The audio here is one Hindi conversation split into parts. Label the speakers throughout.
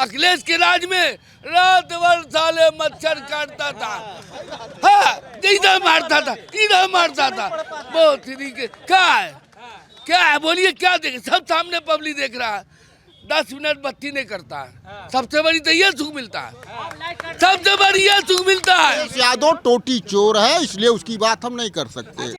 Speaker 1: अखिलेश के राज में रात भर साले मच्छर काटता था, हाँ, इधर मारता था बहुत तरीके। क्या है बोलिए, क्या देखे? सब सामने पब्लिक देख रहा है। 10 मिनट बत्ती नहीं करता है, सबसे बड़ी तो ये सुख मिलता है, सबसे बड़ी ये सुख मिलता है।
Speaker 2: यादव टोटी चोर है, इसलिए उसकी बात हम नहीं कर सकते।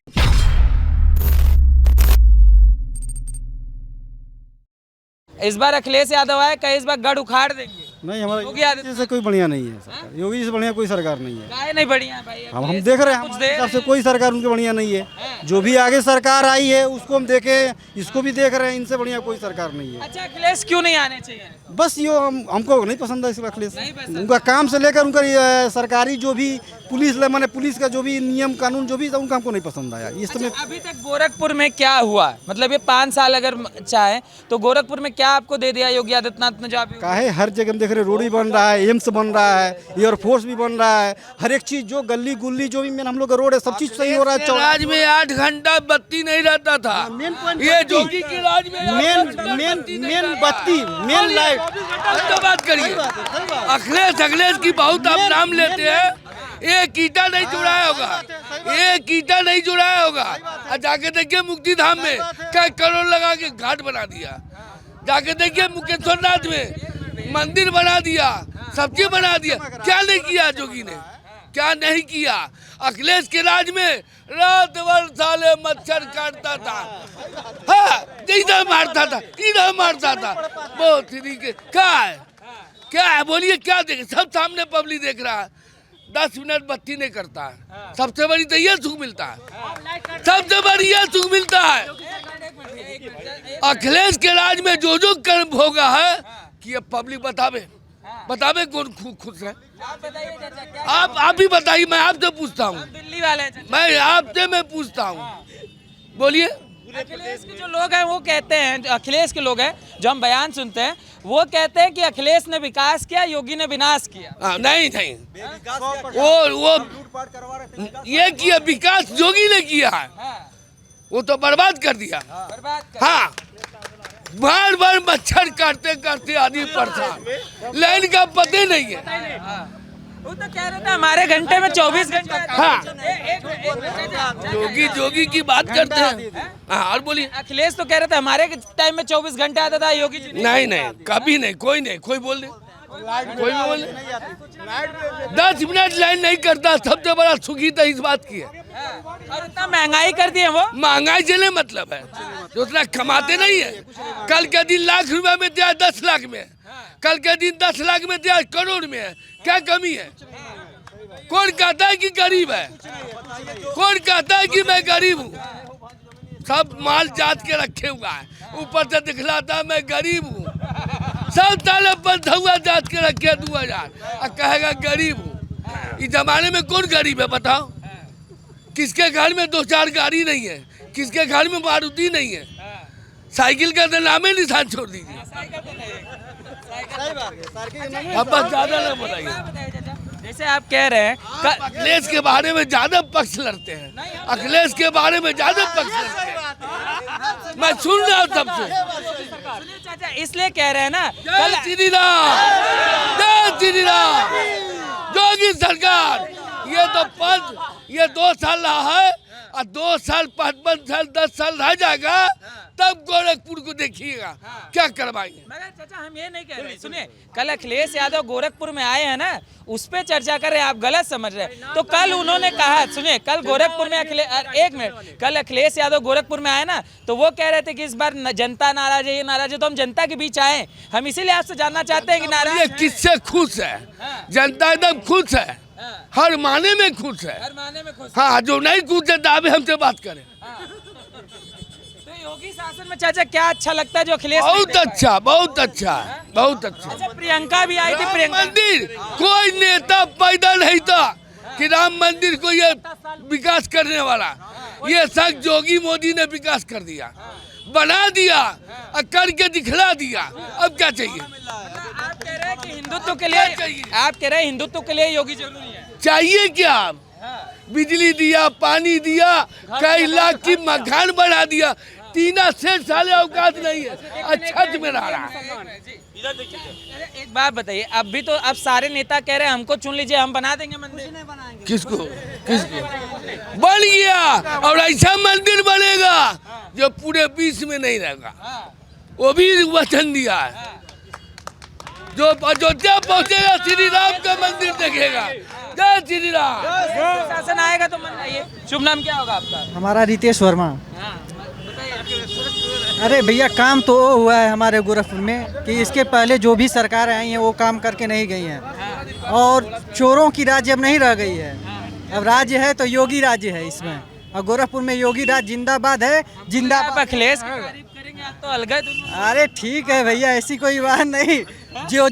Speaker 3: इस बार अखिलेश यादव आए, कहीं इस बार गढ़ उखाड़ देंगे?
Speaker 4: नहीं, हमारा
Speaker 3: योगी आदित्य
Speaker 4: से कोई बढ़िया नहीं है सरकार। योगी जी से बढ़िया कोई सरकार नहीं है।
Speaker 3: काहे नहीं बढ़िया है भाई?
Speaker 4: हम देख रहे हैं, हमारे हिसाब से कोई सरकार उनके बढ़िया नहीं है। जो भी आगे सरकार आई है उसको हम देखे, इसको भी देख रहे हैं, इनसे बढ़िया कोई सरकार नहीं है।
Speaker 3: अच्छा, अखिलेश क्यों नहीं आने चाहिए?
Speaker 4: बस ये हमको नहीं पसंद है इस अखिलेश। उनका काम से लेकर उनका सरकारी जो भी पुलिस का जो भी नियम कानून जो भी था उनका हमको नहीं पसंद आया। इस समय
Speaker 3: अभी तक गोरखपुर में क्या हुआ? मतलब ये 5 साल अगर चाहे तो गोरखपुर में क्या आपको दे दिया योगी आदित्यनाथ ने? जो आप
Speaker 4: काहे हर जगह हम देख रहे, रोड भी बन रहा है, एम्स बन रहा है, एयरफोर्स भी बन रहा है, हर एक चीज जो गली गुल्ली जो भी हम लोग का रोड है सब चीज सही हो रहा है।
Speaker 1: राज में 8 घंटा बत्ती नहीं रहता था, ये योगी के राज में
Speaker 4: मेन बत्ती, मेन लाइट।
Speaker 1: तो बात करिए, अखिलेश की बहुत आप नाम लेते हैं, एक ईटा नहीं जुड़ाया होगा, और जाके देखिए मुक्ति धाम में कई करोड़ लगा के घाट बना दिया, जाके देखिए मुकेश्वर नाथ में मंदिर बना दिया, सब चीज बना दिया। क्या नहीं किया योगी ने? क्या नहीं किया? अखिलेश के राज में रात भर साले मच्छर काटता था, हाँ, इधर मारता था बहुत तरीके। क्या है बोलिए, क्या देखे? सब सामने पब्लिक देख रहा है। 10 मिनट बत्ती नहीं करता है, सबसे बड़ी तो ये सुख मिलता है, सबसे बड़ी ये सुख मिलता है। अखिलेश के राज में जो कर्म होगा है कि अब पब्लिक बतावे कौन खुश है? आप ही बताइए, मैं आपसे पूछता हूँ,
Speaker 3: दिल्ली वाले
Speaker 1: मैं पूछता हूँ, बोलिए।
Speaker 3: अखिलेश के जो लोग हैं वो कहते हैं, अखिलेश के लोग हैं जो हम बयान सुनते हैं, वो कहते हैं कि अखिलेश ने विकास किया, योगी ने विनाश किया।
Speaker 1: नहीं, वो ये किया, विकास योगी ने किया है, वो तो बर्बाद कर दिया। हाँ, बार मच्छर काटते आदमी परेशान, लाइन का पता नहीं है।
Speaker 3: वो तो कह रहे थे हमारे घंटे में 24 घंटे।
Speaker 1: हाँ, योगी की बात करते हैं। हाँ, और बोलिए।
Speaker 3: अखिलेश तो कह रहे थे हमारे टाइम में 24 घंटे आता था, योगी जी
Speaker 1: नहीं, कभी नहीं, कोई बोल दे, कोई भी बोल दे। 10 मिनट लाइन नहीं करता, सबसे बड़ा सुखी तो इस बात की है।
Speaker 3: और इतना महंगाई कर दिए, वो
Speaker 1: महंगाई से मतलब है, जो उतना कमाते नहीं है। कल के दिन लाख रुपए में दिया 10 लाख में, कल के दिन 10 लाख में दिया करोड़ में है। क्या कमी है? कौन कहता है कि गरीब है? कौन कहता है कि मैं गरीब हूँ? सब माल जात के रखे हुआ है, ऊपर से दिखलाता है मैं गरीब हूँ। सब ताले बंधा हुआ जात के रखे 2000 और कहेगा गरीब हूँ। इस जमाने में कौन गरीब है बताओ? किसके घर में 2-4 गाड़ी नहीं है? किसके घर में मारुति नहीं है? साइकिल का तो नामे निशान छोड़ दीजिए। अब बस ज्यादा ना बताइए।
Speaker 3: जैसे आप कह रहे हैं
Speaker 1: अखिलेश के बारे में ज्यादा पक्ष लड़ते हैं, अखिलेश के बारे में ज्यादा पक्ष लड़ते हैं। मैं सुन रहा हूँ सबसे।
Speaker 3: सुनिए चाचा, इसलिए कह रहे हैं ना,
Speaker 1: जय श्री राम, योगी सरकार। ये 2 साल रहा है, और 2 साल 5 साल 10 साल रह जाएगा, तब गोरखपुर को देखिएगा क्या करवाएंगे।
Speaker 3: मगर चाचा हम ये नहीं कह रहे, सुनिए, कल अखिलेश यादव गोरखपुर में आए हैं ना, उस पे चर्चा कर रहे हैं, आप गलत समझ रहे हैं। तो कल उन्होंने कहा, सुनिए, कल गोरखपुर में एक मिनट, कल अखिलेश यादव गोरखपुर में आए ना, तो वो कह रहे थे कि इस बार जनता नाराज है, ये नाराज है, तो हम जनता के बीच आए, हम इसीलिए आपसे जानना चाहते हैं कि नाराज
Speaker 1: किससे खुश है? जनता एकदम खुश है, हर माने में खुश है। हाँ, जो नहीं खुश है दावे हमसे बात करें।
Speaker 3: तो योगी शासन में चाचा क्या अच्छा लगता है जो अखिलेश?
Speaker 1: बहुत अच्छा।
Speaker 3: प्रियंका भी आई थी, प्रियंका
Speaker 1: मंदिर कोई नेता पैदा नहीं था कि राम मंदिर को ये विकास करने वाला, ये सब योगी मोदी ने विकास कर दिया, बना दिया और करके दिखला दिया। अब क्या चाहिए?
Speaker 3: आप कह रहे हैं कि हिंदुत्व के लिए, आप कह रहे हैं हिंदुत्व के लिए योगी जरूरी है।
Speaker 1: चाहिए क्या? बिजली दिया, पानी दिया, कई लाख की मकान बना दिया, तीना सेठ साले औकात नहीं है, छत में रह रहा है।
Speaker 3: अरे एक बात बताइए, अब भी तो अब सारे नेता कह रहे हैं हमको चुन लीजिए, हम बना देंगे मंदिर।
Speaker 1: किसको बन गया, और ऐसा मंदिर बनेगा जो पूरे विश्व में नहीं रहेगा, वो भी वचन दिया है। जो अयोध्या पहुंचेगा श्री राम का मंदिर देखेगा। जय श्री राम।
Speaker 3: शासन आएगा तो मन आइए। शुभ नाम क्या होगा आपका?
Speaker 5: हमारा रितेश वर्मा। अरे भैया काम तो वो हुआ है हमारे गोरखपुर में कि इसके पहले जो भी सरकार आई है वो काम करके नहीं गई हैं, और चोरों की राज्य अब नहीं रह गई है। अब राज्य है तो योगी राज्य है इसमें, और गोरखपुर में योगी राज जिंदाबाद है, जिंदाबाद।
Speaker 3: आप अखिलेश की तारीफ करेंगे, आप तो अलग है दोनों।
Speaker 5: अरे ठीक है भैया, ऐसी कोई बात नहीं। जो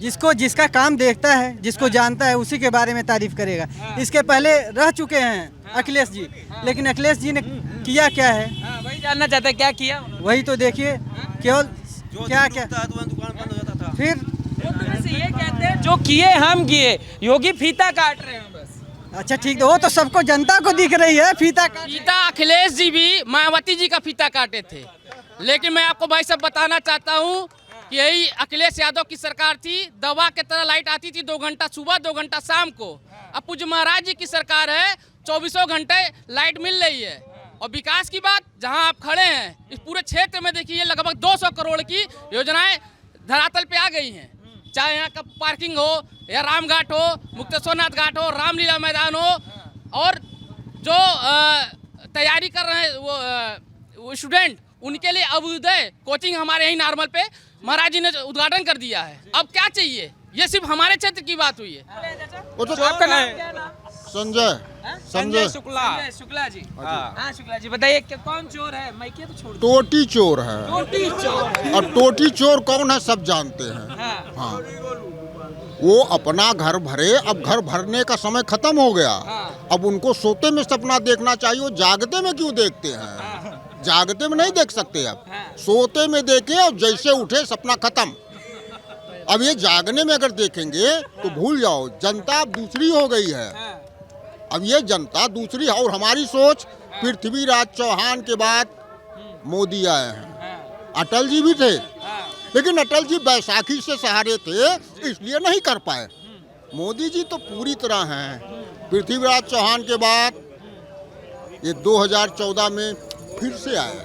Speaker 5: जिसको जिसका काम देखता है, जिसको जानता है, उसी के बारे में तारीफ करेगा। इसके पहले रह चुके हैं अखिलेश जी, लेकिन अखिलेश जी ने किया क्या है
Speaker 3: वही जानना चाहते हैं, क्या किया?
Speaker 5: वही तो देखिए, केवल क्या क्या फिर
Speaker 3: वो तो वैसे ये कहते हैं जो किए हम किए, योगी फीता काट रहे हैं बस।
Speaker 5: अच्छा ठीक है, वो तो सबको जनता को दिख रही है फीता का।
Speaker 6: फीता अखिलेश जी भी मायावती जी का फीता काटे थे, लेकिन मैं आपको भाई साहब बताना चाहता हूँ कि यही अखिलेश यादव की सरकार थी, दवा के तरह लाइट आती थी 2 घंटा सुबह 2 घंटा शाम को। अब पूज्य महाराज जी की सरकार है, 24 घंटे लाइट मिल रही है। और विकास की बात, जहां आप खड़े हैं इस पूरे क्षेत्र में देखिए लगभग 200 करोड़ की योजनाएं धरातल पे आ गई हैं। चाहे यहाँ का पार्किंग हो, या रामघाट हो, मुक्तेश्वरनाथ घाट हो, रामलीला मैदान हो, और जो तैयारी कर रहे हैं वो स्टूडेंट, उनके लिए अभ्युदय कोचिंग हमारे यही नॉर्मल पे महाराज जी ने उद्घाटन कर दिया है। अब क्या चाहिए? ये सिर्फ हमारे क्षेत्र की बात हुई है।
Speaker 2: वो तो
Speaker 3: आपका नाम क्या नाम?
Speaker 2: संजय
Speaker 3: शुक्ला जी। हाँ शुक्ला जी, बताइए कौन चोर है? मैं क्या तो छोड़
Speaker 2: टोटी चोर है।
Speaker 3: टोटी चोर।
Speaker 2: और टोटी चोर कौन है सब जानते हैं। हाँ, वो अपना घर भरे, अब घर भरने का समय खत्म हो गया। अब उनको सोते में सपना देखना चाहिए, वो जागते में क्यों देखते हैं? जागते में नहीं देख सकते, अब सोते में देखें और जैसे उठे सपना खत्म। अब ये जागने में अगर देखेंगे तो भूल जाओ, जनता अब दूसरी हो गई है। अब ये जनता दूसरी है, और हमारी सोच पृथ्वीराज चौहान के बाद मोदी आए हैं। अटल जी भी थे, लेकिन अटल जी बैसाखी से सहारे थे, इसलिए नहीं कर पाए। मोदी जी तो पूरी तरह हैं। पृथ्वीराज चौहान के बाद ये 2014 में फिर से आए,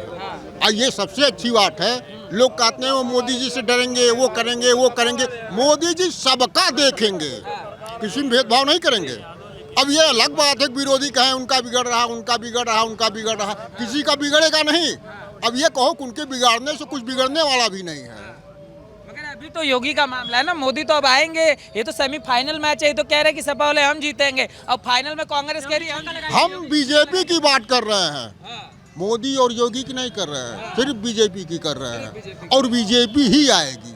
Speaker 2: और ये सबसे अच्छी बात है। लोग कहते हैं वो मोदी जी से डरेंगे, वो करेंगे, वो करेंगे। मोदी जी सबका देखेंगे, किसी में भेदभाव नहीं करेंगे। अब ये अलग बात है, विरोधी कहें उनका बिगड़ रहा, उनका बिगड़ रहा, उनका बिगड़ रहा, किसी का बिगड़ेगा नहीं। अब ये कहो कि उनके बिगाड़ने से कुछ बिगड़ने वाला भी नहीं है।
Speaker 3: मगर अभी तो योगी का मामला है ना, मोदी तो अब आएंगे। ये तो सेमीफाइनल मैच है, ये तो कह रहे हैं कि सपा वाले हम जीतेंगे, अब फाइनल में कांग्रेस कह रही है
Speaker 2: हम बीजेपी की बात कर रहे हैं, मोदी और योगी की नहीं कर रहे हैं, सिर्फ बीजेपी की कर रहे हैं। और बीजेपी ही आएगी,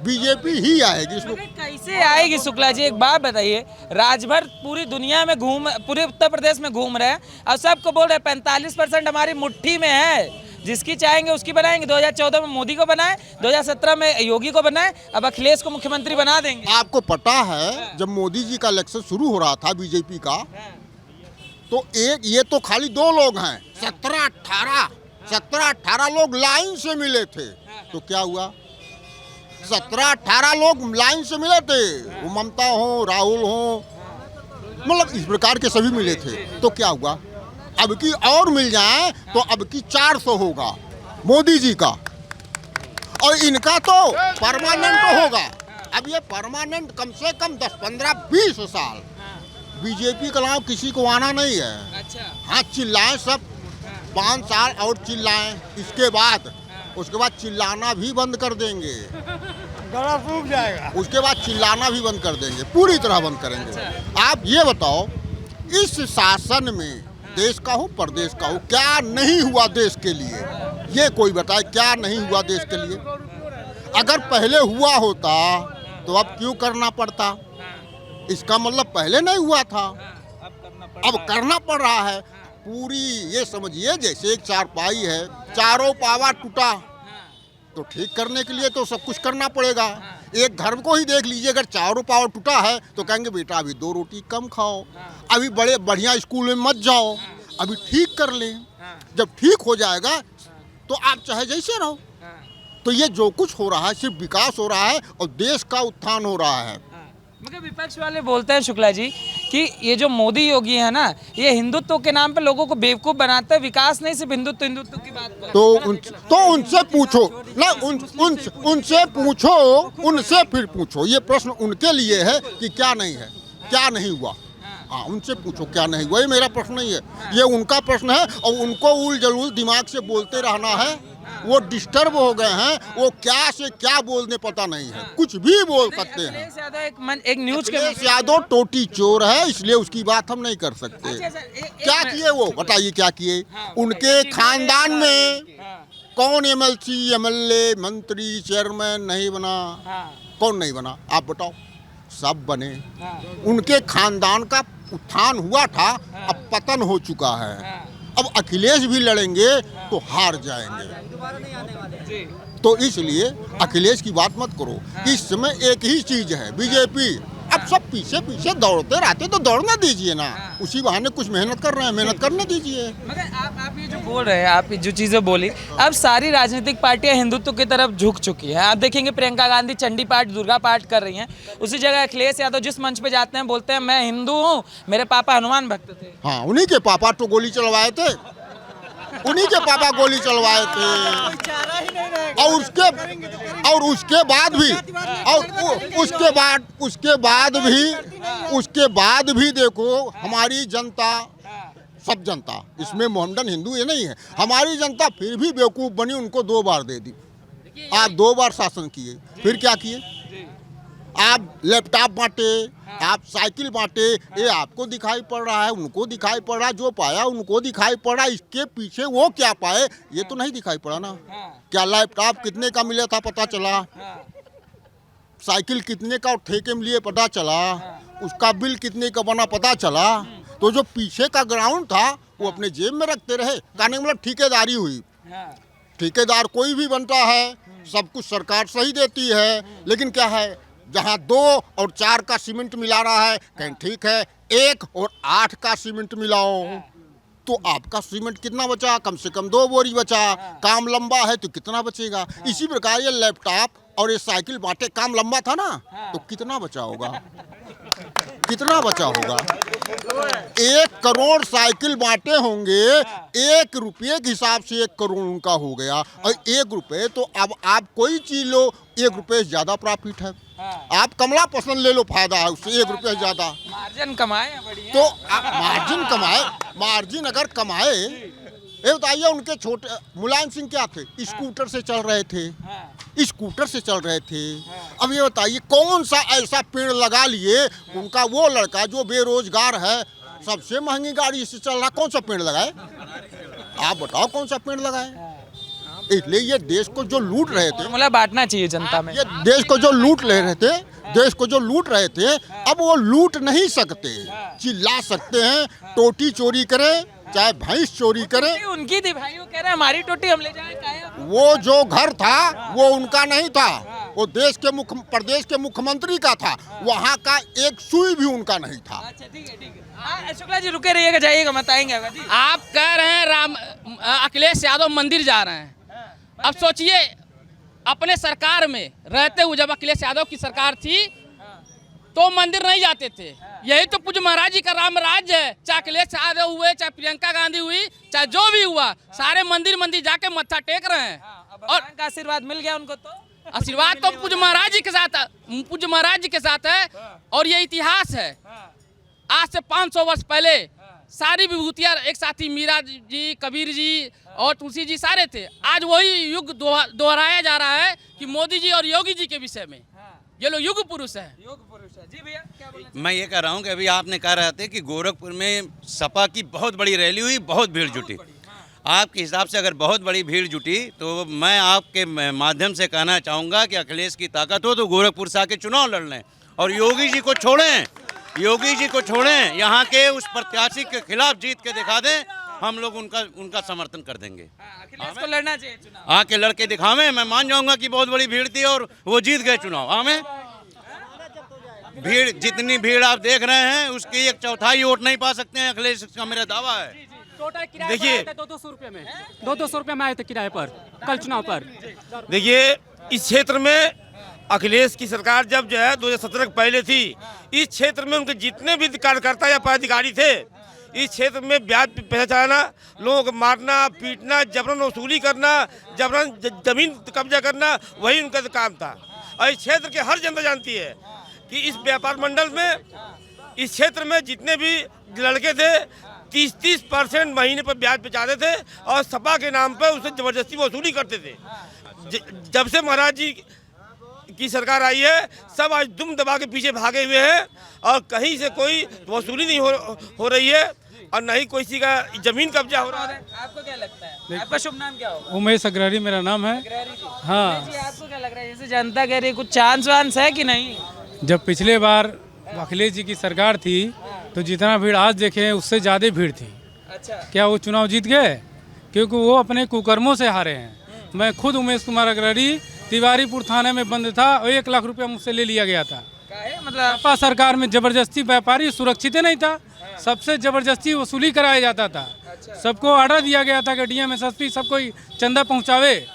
Speaker 2: बीजेपी ही आएगी। इसमें
Speaker 3: कैसे आएगी? शुक्ला जी एक बात बताइए, राजभर पूरी दुनिया में पूरे उत्तर प्रदेश में घूम रहे हैं और सबको बोल रहे हैं 45% हमारी मुट्ठी में है, जिसकी चाहेंगे उसकी बनाएंगे। 2014 में मोदी को बनाए, 2017 में योगी को बनाए, अब अखिलेश को मुख्यमंत्री बना देंगे।
Speaker 2: आपको पता है जब मोदी जी का इलेक्शन शुरू हो रहा था बीजेपी का, तो ये तो खाली 2 लोग हैं, 17-18 लोग लाइन से मिले थे। तो क्या हुआ? 17-18 लोग लाइन से मिले थे, वो ममता हो, राहुल हो, मतलब इस प्रकार के सभी मिले थे। तो क्या हुआ? अब की और मिल जाए तो अब की 400 होगा मोदी जी का, और इनका तो परमानेंट होगा। अब ये परमानेंट कम से कम 10, 15, 20 साल बीजेपी के अलावा किसी को आना नहीं है।
Speaker 3: अच्छा।
Speaker 2: हाँ, चिल्लाएं सब, 5 साल और चिल्लाएं, इसके बाद उसके बाद चिल्लाना भी बंद कर देंगे,
Speaker 5: गला सूख जाएगा।
Speaker 2: उसके बाद चिल्लाना भी बंद कर देंगे, पूरी तरह बंद करेंगे। आप ये बताओ, इस शासन में देश का हो प्रदेश का हो, क्या नहीं हुआ देश के लिए? ये कोई बताए क्या नहीं हुआ देश के लिए? अगर पहले हुआ होता तो अब क्यों करना पड़ता? इसका मतलब पहले नहीं हुआ था, अब करना पड़ रहा है। पूरी ये समझिए जैसे एक चारपाई है, चारों पावा टूटा, तो ठीक करने के लिए तो सब कुछ करना पड़ेगा। एक घर को ही देख लीजिए, अगर चारों पावा टूटा है तो कहेंगे बेटा अभी 2 रोटी कम खाओ, अभी बड़े बढ़िया स्कूल में मत जाओ, अभी ठीक कर लें। जब ठीक हो जाएगा तो आप चाहे जैसे रहो। तो ये जो कुछ हो रहा है सिर्फ विकास हो रहा है और देश का उत्थान हो रहा है।
Speaker 3: मगर विपक्ष वाले बोलते हैं शुक्ला जी कि ये जो मोदी योगी है ना, ये हिंदुत्व के नाम पे लोगों को बेवकूफ बनाते हैं, विकास नहीं सिर्फ हिंदुत्व की बात करते हैं।
Speaker 2: तो उनसे पूछो ना, उनसे पूछो, उनसे फिर पूछो। ये प्रश्न उनके लिए है कि क्या नहीं है, क्या नहीं हुआ। हाँ, उनसे पूछो क्या नहीं हुआ। ये मेरा प्रश्न नहीं है, ये उनका प्रश्न है। और उनको उल जलूल दिमाग से बोलते रहना है। वो डिस्टर्ब हो गए हैं, वो क्या से क्या बोलने पता नहीं है, कुछ भी बोल सकते हैं।
Speaker 3: अखिलेश यादव एक न्यूज
Speaker 2: अखिलेश यादव टोटी चोर है, इसलिए उसकी बात हम नहीं कर सकते। क्या किए वो, बताइए क्या किए। उनके खानदान में कौन एमएलसी, एमएलए, मंत्री, चेयरमैन नहीं बना? कौन नहीं बना, आप बताओ? सब बने। उनके खानदान का उत्थान हुआ था, अब पतन हो चुका है। अब अखिलेश भी लड़ेंगे तो हार जाएंगे। तो इसलिए अखिलेश की बात मत करो। इस समय एक ही चीज है, बीजेपी। अब सब पीछे पीछे दौड़ते रहते तो दौड़ने दीजिए ना, उसी बहाने कुछ मेहनत कर रहे हैं, मेहनत करने दीजिए।
Speaker 3: मगर आप ये जो बोल रहे हैं, आप जो चीजें बोली, अब सारी राजनीतिक पार्टियां हिंदुत्व की तरफ झुक चुकी है। आप देखेंगे प्रियंका गांधी चंडी पाठ, दुर्गा पाठ कर रही हैं। उसी जगह अखिलेश यादव जिस मंच पे जाते हैं बोलते हैं मैं हिंदू हूँ, मेरे पापा हनुमान भक्त थे।
Speaker 2: हाँ, उन्हीं के पापा तो गोली चलवाए थे, उन्हीं के पापा गोली चलवाए थे। और उसके बाद भी, और उसके बाद भी देखो हमारी जनता, सब जनता, इसमें मोहम्मदन हिंदू ये नहीं है, हमारी जनता फिर भी बेवकूफ़ बनी। उनको 2 बार दे दी। आप 2 बार शासन किए, फिर क्या किए? आप लैपटॉप बांटे, आप साइकिल बांटे, ये आपको दिखाई पड़ रहा है, उनको दिखाई पड़ रहा है, जो पाया उनको दिखाई पड़ रहा है। इसके पीछे वो क्या पाए ये तो नहीं दिखाई पड़ा ना। क्या लैपटॉप कितने का मिला था पता चला, साइकिल कितने का ठेके में लिए पता चला, उसका बिल कितने का बना पता चला। तो जो पीछे का ग्राउंड था वो अपने जेब में रखते रहे। कहने का मतलब ठेकेदारी हुई। ठेकेदार कोई भी बनता है, सब कुछ सरकार सही देती है, लेकिन क्या है, जहाँ 2 और 4 का सीमेंट मिला रहा है, कहीं ठीक है 1 और 8 का सीमेंट मिलाओ तो आपका सीमेंट कितना बचा? कम से कम 2 बोरी बचा। काम लंबा है तो कितना बचेगा? इसी प्रकार ये लैपटॉप और ये साइकिल बांटे, काम लंबा था ना, तो कितना बचा होगा? कितना बचा होगा? 1 करोड़ साइकिल बांटे होंगे, 1 रुपये के हिसाब से 1 करोड़ उनका हो गया। और 1 रुपये तो अब आप कोई चीज लो, 1 रुपये से ज्यादा प्रॉफिट है। आप कमला पसंद ले लो, फायदा है उससे 1 रुपये ज्यादा।
Speaker 3: मार्जिन कमाए बढ़िया।
Speaker 2: तो आप मार्जिन कमाए, मार्जिन अगर कमाए, ये बताइए उनके छोटे मुलायम सिंह क्या थे, स्कूटर से चल रहे थे, स्कूटर से चल रहे थे। अब ये बताइए कौन सा ऐसा पेड़ लगा लिए, उनका वो लड़का जो बेरोजगार है, सबसे महंगी गाड़ी से चल रहा, कौन सा पेड़ लगाए? आप बताओ कौन सा पेड़ लगाए? इसलिए ये देश को जो लूट रहे थे,
Speaker 3: मतलब बांटना चाहिए जनता में।
Speaker 2: ये देश को जो लूट ले रहे थे, देश को जो लूट रहे थे, अब वो लूट नहीं सकते। चिल्ला सकते हैं, टोटी चोरी करे, चाहे भैंस चोरी करे।
Speaker 3: उनकी थी भाई, वो कह रहे हैं हमारी टोटी हम ले जाएं।
Speaker 2: वो जो घर था वो उनका नहीं था, वो प्रदेश के मुख्यमंत्री का था। वहाँ का एक सुई भी उनका नहीं था।
Speaker 3: अच्छा ठीक है। शुक्ला जी रुके रहिएगा, जाइएगा, बताएंगे।
Speaker 6: आप कह रहे हैं अखिलेश यादव मंदिर जा रहे हैं। अब सोचिए अपने सरकार में रहते हुए, जब अखिलेश यादव की सरकार थी तो मंदिर नहीं जाते थे। यही तो पूज्य महाराज जी का राम राज्य है। चाहे अखिलेश यादव हुए, चाहे प्रियंका गांधी हुई, चाहे जो भी हुआ, सारे मंदिर जाके मत्था टेक रहे हैं। और
Speaker 3: का आशीर्वाद मिल गया उनको, तो
Speaker 6: आशीर्वाद तो पूज्य महाराज जी के साथ, पूज्य महाराज जी के साथ है। और ये इतिहास है, आज से 500 वर्ष पहले सारी विभूतियाँ एक साथी, मीरा जी, कबीर जी और तुलसी जी सारे थे। आज वही युग दोहराया जा रहा है कि मोदी जी और योगी जी के विषय में। ये लोग युग पुरुष है।
Speaker 3: जी भैया क्या बोलना?
Speaker 7: मैं ये कह रहा हूँ कि अभी आपने कह रहे थे कि गोरखपुर में सपा की बहुत बड़ी रैली हुई, बहुत भीड़ जुटी। आपके हिसाब से अगर बहुत बड़ी भीड़ जुटी तो मैं आपके माध्यम से कहना चाहूँगा कि अखिलेश की ताकत हो तो गोरखपुर से आके चुनाव लड़ लें और योगी जी को छोड़ें, योगी जी को छोड़ें। यहाँ के उस प्रत्याशी के खिलाफ जीत के दिखा दें, हम लोग उनका समर्थन कर देंगे।
Speaker 3: अखिलेश को लड़ना चाहिए चुनाव।
Speaker 7: आके लड़के दिखावें, मैं मान जाऊंगा कि बहुत बड़ी भीड़ थी और वो जीत गए चुनाव। हमें भीड़, जितनी भीड़ आप देख रहे हैं उसकी 1/4 वोट नहीं पा सकते हैं अखिलेश का, मेरा दावा है।
Speaker 8: देखिए
Speaker 9: 200 रुपये में 200 रुपये में आए थे किराए पर कल चुनाव पर।
Speaker 8: देखिए इस क्षेत्र में अखिलेश की सरकार जब जो है 2017 के पहले थी, इस क्षेत्र में उनके जितने भी कार्यकर्ता या पदाधिकारी थे, इस क्षेत्र में ब्याज पे पैसा चढ़ाना, लोगों को मारना पीटना, जबरन वसूली करना, जबरन जमीन कब्जा करना, वही उनका काम था। और इस क्षेत्र के हर जनता जानती है कि इस व्यापार मंडल में, इस क्षेत्र में जितने भी लड़के थे 30% महीने पर ब्याज पे चाहते थे और सपा के नाम पर उससे जबरदस्ती वसूली करते थे। जब से महाराज जी की सरकार आई है, सब आज दुम दबा के पीछे भागे हुए हैं और कहीं से कोई वसूली नहीं हो रही है और न ही किसी का जमीन कब्जा हो रहा है।
Speaker 3: आपको क्या लगता है, आपका शुभ नाम क्या होगा?
Speaker 9: उमेश अग्रहरी मेरा नाम है। हाँ
Speaker 3: जी, आपको क्या लग रहा है, जैसे जनता कह रही है कुछ चांस वांस है कि नहीं?
Speaker 9: जब पिछले बार अखिलेश जी की सरकार थी तो जितना भीड़ आज देखे उससे ज़्यादा भीड़ थी।
Speaker 3: अच्छा,
Speaker 9: क्या वो चुनाव जीत गए? क्योंकि वो अपने कुकर्मों से हारे हैं। मैं खुद उमेश कुमार अग्रहरी तिवारीपुर थाने में बंद था और 1 लाख रुपया मुझसे ले लिया गया था।
Speaker 3: मतलब
Speaker 9: सपा सरकार में जबरदस्ती व्यापारी सुरक्षित नहीं था, सबसे जबरदस्ती वसूली कराया जाता था। सबको ऑर्डर दिया गया था कि डीएम एसएसपी सबको चंदा पहुंचावे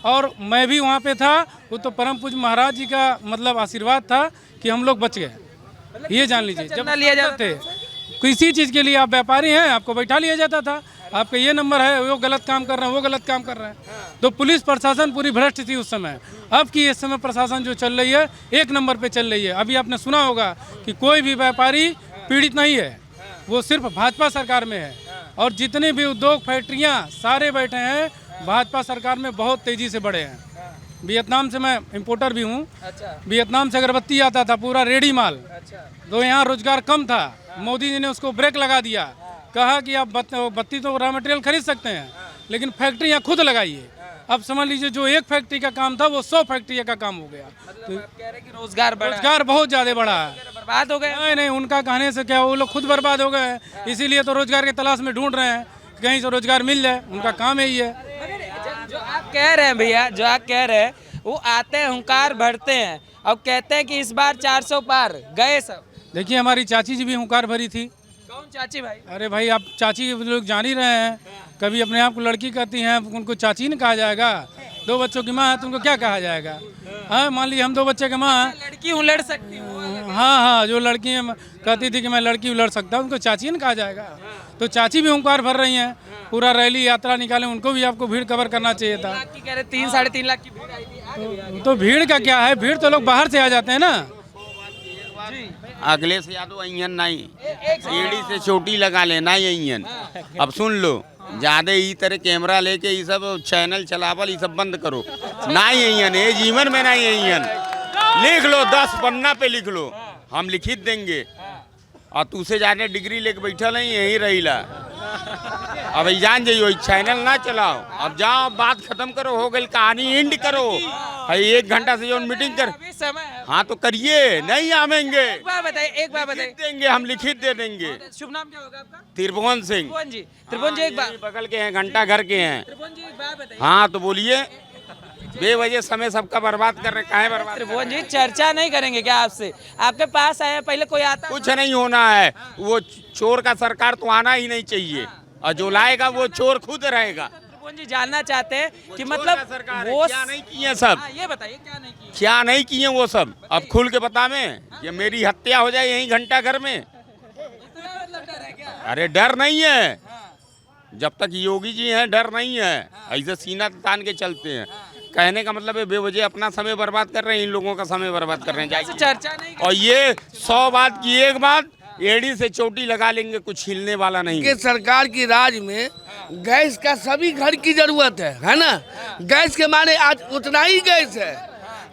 Speaker 9: और मैं भी वहां पे था। वो तो परम पूज्य महाराज जी का मतलब आशीर्वाद था कि हम लोग बच गए। ये जान लीजिए, जब
Speaker 3: लिया जाता
Speaker 9: थे किसी चीज़ के लिए आप व्यापारी हैं, आपको बैठा लिया जाता था, आपका ये नंबर है, वो गलत काम कर रहे हैं, वो गलत काम कर रहे हैं। तो पुलिस प्रशासन पूरी भ्रष्ट थी उस समय। अब की इस समय प्रशासन जो चल रही है 1 नंबर पे चल रही है। अभी आपने सुना होगा कि कोई भी व्यापारी पीड़ित नहीं है, वो सिर्फ भाजपा सरकार में है। और जितने भी उद्योग फैक्ट्रियाँ सारे बैठे हैं भाजपा सरकार में बहुत तेज़ी से बढ़े हैं। वियतनाम से मैं इम्पोर्टर भी हूँ। वियतनाम से अगरबत्ती आता था पूरा रेडी माल। तो यहाँ रोजगार कम था, मोदी जी ने उसको ब्रेक लगा दिया, कहा कि आप बत्ती तो रॉ मटेरियल खरीद सकते हैं लेकिन फैक्ट्री यहाँ खुद लगाइए। अब समझ लीजिए जो 1 फैक्ट्री का काम था वो 100 फैक्ट्री का काम हो गया।
Speaker 3: तो कह रहे कि रोजगार
Speaker 9: बहुत ज़्यादा बढ़ा है।
Speaker 3: बर्बाद हो गए?
Speaker 9: नहीं, उनका कहने से क्या, वो लोग खुद बर्बाद हो गए, इसीलिए तो रोजगार की तलाश में ढूंढ रहे हैं, कहीं से रोजगार मिल जाए, उनका काम यही है।
Speaker 3: जो आप कह रहे हैं भैया, जो आप कह रहे हैं, वो आते हैं हुंकार भरते हैं और कहते हैं कि इस बार 400 पार गए सब।
Speaker 9: देखिए हमारी चाची जी भी हुंकार भरी थी।
Speaker 3: कौन चाची भाई?
Speaker 9: अरे भाई आप चाची लोग जान ही रहे हैं, कभी अपने आप को लड़की कहती हैं, उनको चाची नहीं कहा जाएगा। 2 बच्चों की माँ है, तुमको क्या कहा जाएगा? हाँ, मान लीजिए हम 2 बच्चे की माँ हैं।
Speaker 3: लड़की हूँ, लड़ सकती हूँ।
Speaker 9: हाँ, जो लड़की कहती थी कि मैं लड़की लड़ सकता हूँ, उनको चाची नहीं कहा जाएगा। तो चाची भी हुंकार भर रही हैं, पूरा रैली यात्रा निकाले, उनको भी आपको भीड़ कवर करना चाहिए था।
Speaker 3: 3-3.5 लाख की भीड़ आई थी।
Speaker 9: तो भीड़ का क्या है, भीड़ तो लोग बाहर से आ जाते हैं ना।
Speaker 10: अखिलेश यादव अइयन नहीं, एड़ी से चोटी लगा लेना अइयन। अब सुन लो, ज्यादा ई तरह कैमरा लेके ये सब चैनल चलावल ये सब बंद करो। नहीं अइयन, ये जीवन में नहीं अइयन। लिख लो, 10 पन्ना पे लिख लो, हम लिखित देंगे। और तू से ज्यादा डिग्री लेके बैठा नहीं, यही रहीला। अब जान जाइयो, चैनल ना चलाओ, अब जाओ, बात खत्म करो, हो गई कहानी, एंड करो। 1 घंटा से जो मीटिंग कर, हाँ तो करिए, नहीं आवेंगे।
Speaker 3: एक बार बताइए
Speaker 10: देंगे, हम लिखित दे देंगे।
Speaker 3: शुभ नाम क्या होगा आपका?
Speaker 10: त्रिभुवन सिंह।
Speaker 3: त्रिभुवन जी एक बार,
Speaker 10: बगल के हैं, घंटा घर के हैं।
Speaker 3: त्रिभुवन जी एक बार बताइए।
Speaker 10: हाँ तो बोलिए, बेवजह समय सबका बर्बाद कर रहे, काहे बर्बाद?
Speaker 3: त्रिभुवन जी चर्चा नहीं करेंगे क्या आपसे? आपके पास आए पहले कोई आता?
Speaker 10: कुछ नहीं होना है, वो चोर का सरकार तो आना ही नहीं चाहिए, और जो लाएगा वो चोर खुद रहेगा।
Speaker 3: त्रिभुवन जी जानना चाहते हैं कि मतलब
Speaker 10: वो क्या नहीं किए सब?
Speaker 3: ये बताइए क्या नहीं किए?
Speaker 10: क्या नहीं किए वो सब? अब खुल के बता में, ये मेरी हत्या हो जाए यही घंटा घर में। अरे डर नहीं है, जब तक योगी जी हैं डर नहीं है। ऐसे सीना तान के चलते हैं। कहने का मतलब है बेवजह अपना समय बर्बाद कर रहे हैं, इन लोगों का समय बर्बाद कर रहे हैं। जाइए
Speaker 3: चर्चा नहीं।
Speaker 10: और ये 100 बात की एक बात, एड़ी से चोटी लगा लेंगे, कुछ हिलने वाला नहीं।
Speaker 1: कि सरकार की राज में गैस का सभी घर की जरूरत है ना। गैस के माने आज उतना ही गैस है,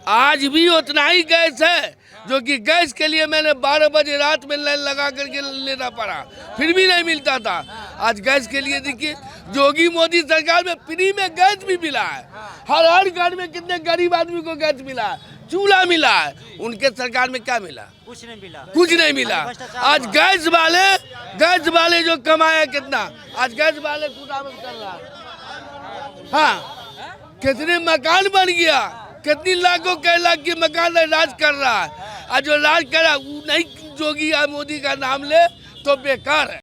Speaker 1: आज भी उतना ही गैस है, जो कि गैस के लिए मैंने 12 बजे रात में लाइन लगा करके लेना पड़ा, फिर भी नहीं मिलता था। आज गैस के लिए देखिए, योगी मोदी सरकार में फ्री में गैस भी मिला है। हर घर में कितने गरीब आदमी को गैस मिला है, चूल्हा मिला है। उनके सरकार में क्या मिला? कुछ नहीं मिला। आज गैस वाले जो कमाया कितना, आज गैस वाले खुदामद कर रहा है। हाँ, कितने मकान बन गया, कितनी लाखों कई लाख के मकान राज कर रहा है। आज जो राज कर रहा है वो नहीं, योगी या मोदी का नाम ले तो बेकार है।